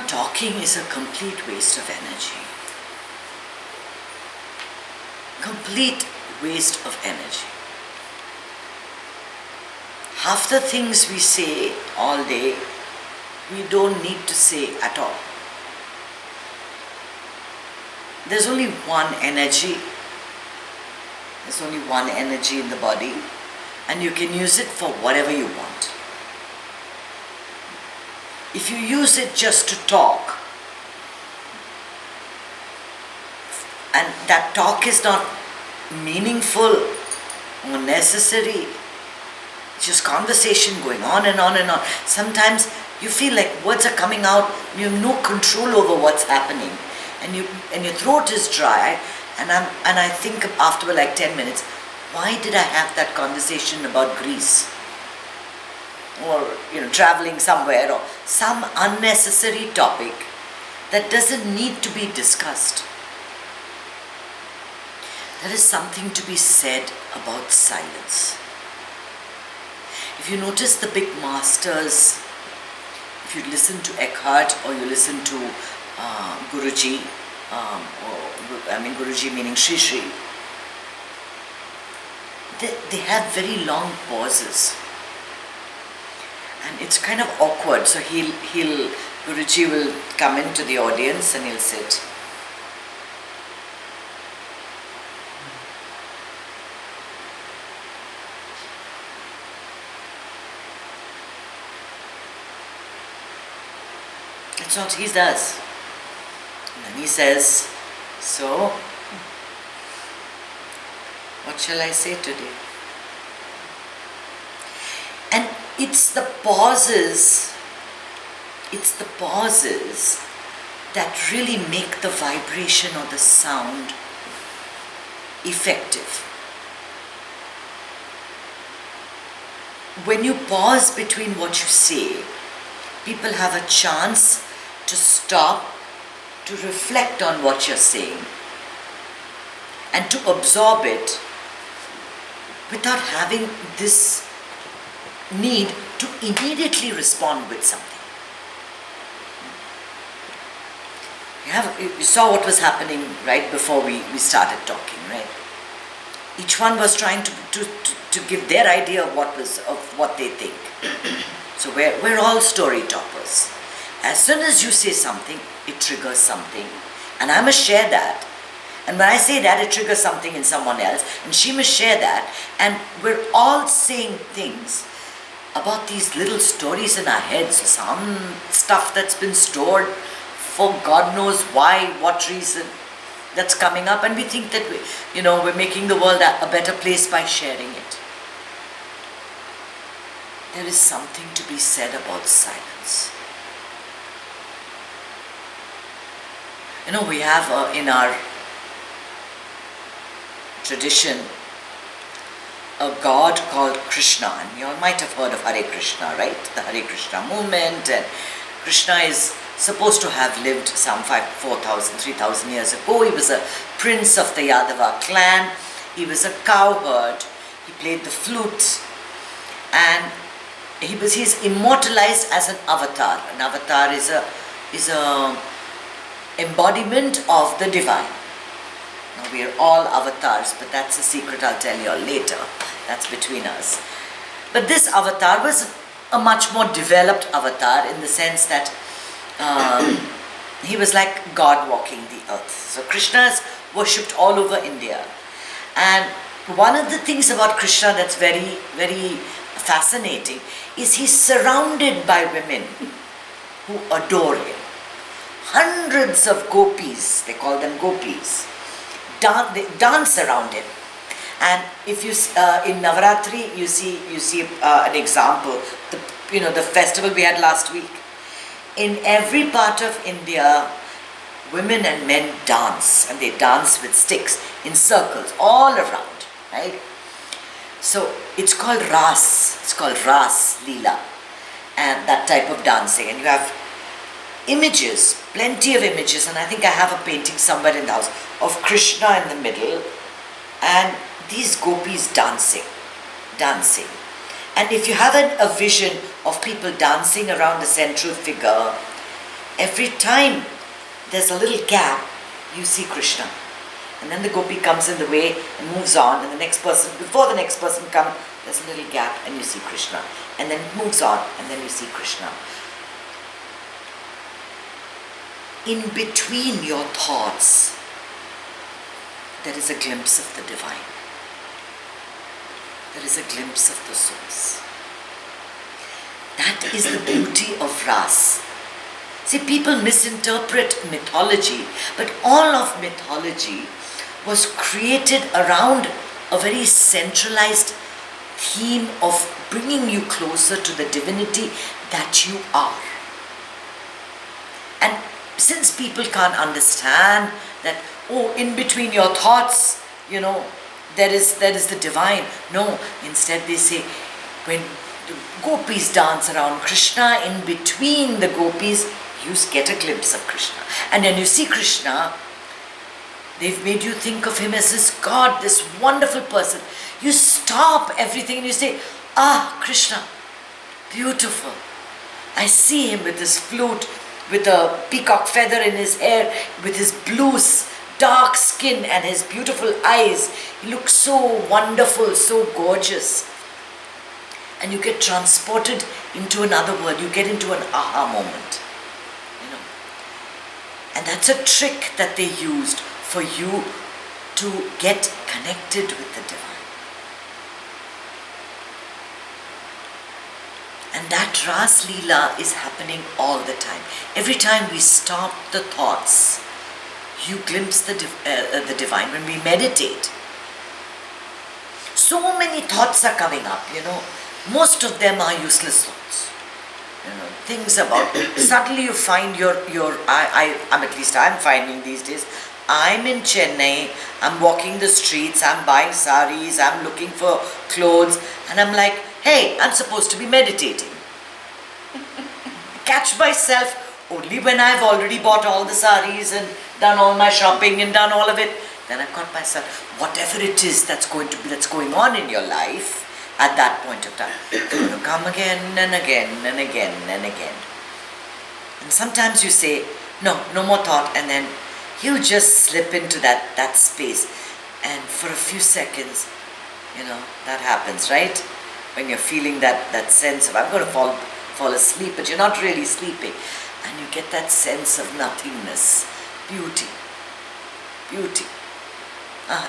Talking is a complete waste of energy. Complete waste of energy. Half the things we say all day, we don't need to say at all. There's only one energy. There's only one energy in the body, and you can use it for whatever you want. If you use it just to talk, and that talk is not meaningful or necessary, it's just conversation going on and on and on. Sometimes you feel like words are coming out, you have no control over what's happening, and your throat is dry, and I think after like 10 minutes, why did I have that conversation about Greece? Or traveling somewhere, or some unnecessary topic that doesn't need to be discussed. There is something to be said about silence. If you notice the big masters, if you listen to Eckhart or you listen to Guruji, Guruji meaning Shri Shri, they have very long pauses. And it's kind of awkward, so Guruji will come into the audience and he'll sit. That's what he does. And then he says, so, what shall I say today? And it's the pauses that really make the vibration or the sound effective. When you pause between what you say, people have a chance to stop, to reflect on what you're saying, and to absorb it without having this need to immediately respond with something. You saw what was happening right before we started talking, right? Each one was trying to give their idea of what they think. So we're all story toppers. As soon as you say something, it triggers something. And I must share that. And when I say that, it triggers something in someone else. And she must share that. And we're all saying things about these little stories in our heads. Some stuff that's been stored for God knows why, what reason, that's coming up. And we think that we're making the world a better place by sharing it. There is something to be said about silence. We have in our tradition a god called Krishna, and you all might have heard of Hare Krishna, right? The Hare Krishna movement, and Krishna is supposed to have lived some 4,000, 3,000 years ago. He was a prince of the Yadava clan. He was a cowherd. He played the flute, and he's immortalized as an avatar. An avatar is a embodiment of the divine. Now we are all avatars, but that's a secret I'll tell you all later. That's between us. But this avatar was a much more developed avatar in the sense that he was like God walking the earth. So Krishna is worshipped all over India. And one of the things about Krishna that's very, very fascinating is he's surrounded by women who adore him. Hundreds of gopis, they call them gopis, they dance around him. And if you in Navaratri, you see an example. The festival we had last week. In every part of India, women and men dance, and they dance with sticks in circles all around, right? So it's called Ras. It's called Ras Leela, and that type of dancing. And you have images, plenty of images, and I think I have a painting somewhere in the house of Krishna in the middle and these gopis dancing. And if you have a vision of people dancing around the central figure, every time there's a little gap, you see Krishna. And then the gopi comes in the way and moves on, and the next person, before the next person comes, there's a little gap and you see Krishna. And then it moves on, and then you see Krishna. In between your thoughts, there is a glimpse of the divine. There is a glimpse of the source. That is the beauty of Ras. See, people misinterpret mythology, but all of mythology was created around a very centralized theme of bringing you closer to the divinity that you are. And since people can't understand that, oh, in between your thoughts, there is the divine. No, instead they say, when the gopis dance around Krishna, in between the gopis, you get a glimpse of Krishna. And when you see Krishna, they've made you think of him as this God, this wonderful person. You stop everything and you say, ah, Krishna, beautiful. I see him with his flute, with a peacock feather in his hair, with his blue, dark skin and his beautiful eyes. He looks so wonderful, so gorgeous. And you get transported into another world. You get into an aha moment. And that's a trick that they used for you to get connected with the divine. And that Ras Leela is happening all the time. Every time we stop the thoughts, you glimpse the divine. When we meditate, so many thoughts are coming up, Most of them are useless thoughts. Things about, suddenly you find I'm finding these days, I'm in Chennai, I'm walking the streets, I'm buying saris, I'm looking for clothes, and I'm like, hey, I'm supposed to be meditating. Catch myself only when I've already bought all the saris and done all my shopping and done all of it. Then I've caught myself, whatever it is that's going on in your life, at that point of time, it's going to come again and again and again and again. And sometimes you say, no more thought, and then you just slip into that space. And for a few seconds, that happens, right? When you're feeling that sense of, I'm going to fall asleep, but you're not really sleeping. And you get that sense of nothingness, beauty.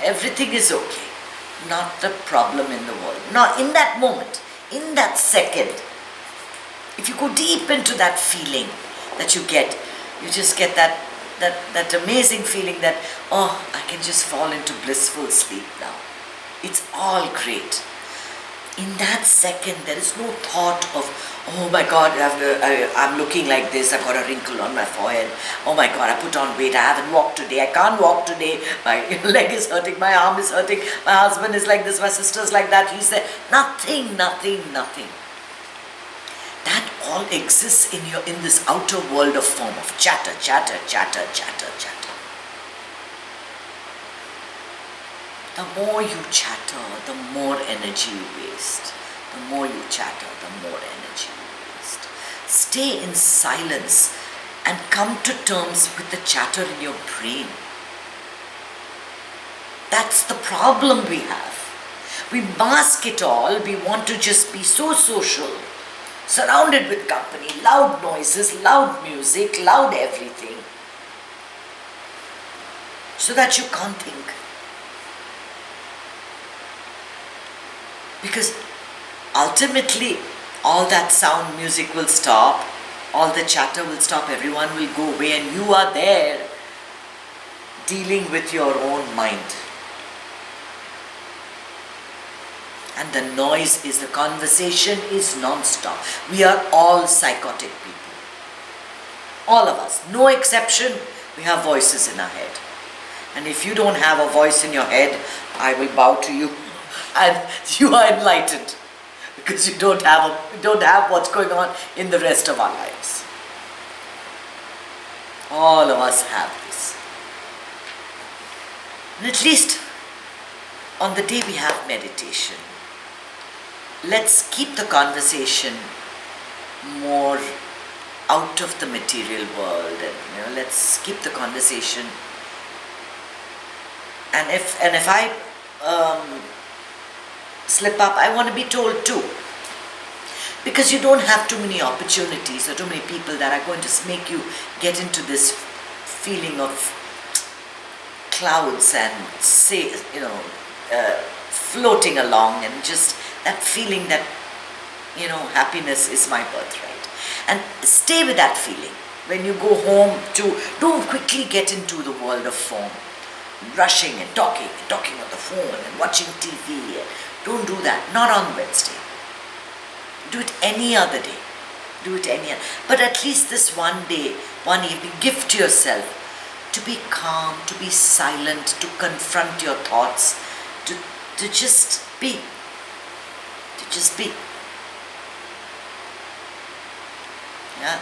Everything is okay. Not the problem in the world. Not in that moment, in that second. If you go deep into that feeling that you just get that amazing feeling that, oh, I can just fall into blissful sleep now. It's all great. In that second, there is no thought of, oh my God, I'm looking like this, I've got a wrinkle on my forehead. Oh my God, I put on weight, I haven't walked today, I can't walk today, my leg is hurting, my arm is hurting, my husband is like this, my sister's like that, he's there. Nothing. That all exists in this outer world of form of chatter. The more you chatter, the more energy you waste. The more you chatter, the more energy you waste. Stay in silence and come to terms with the chatter in your brain. That's the problem we have. We mask it all. We want to just be so social, surrounded with company, loud noises, loud music, loud everything, so that you can't think. Because ultimately, all that sound, music will stop, all the chatter will stop, everyone will go away, and you are there dealing with your own mind. And the noise is, the conversation is non-stop. We are all psychotic people. All of us, no exception, we have voices in our head. And if you don't have a voice in your head, I will bow to you. And you are enlightened, because you don't have what's going on in the rest of our lives. All of us have this. And at least on the day we have meditation, let's keep the conversation more out of the material world, and let's keep the conversation. And if I slip up, I want to be told too, because you don't have too many opportunities or too many people that are going to make you get into this feeling of clouds and say floating along, and just that feeling that happiness is my birthright. And stay with that feeling. When you go home, don't quickly get into the world of phone, rushing and talking on the phone and watching TV. Don't do that. Not on Wednesday. Do it any other day. But at least this one day, one evening, gift yourself to be calm, to be silent, to confront your thoughts, to just be. To just be. Yeah.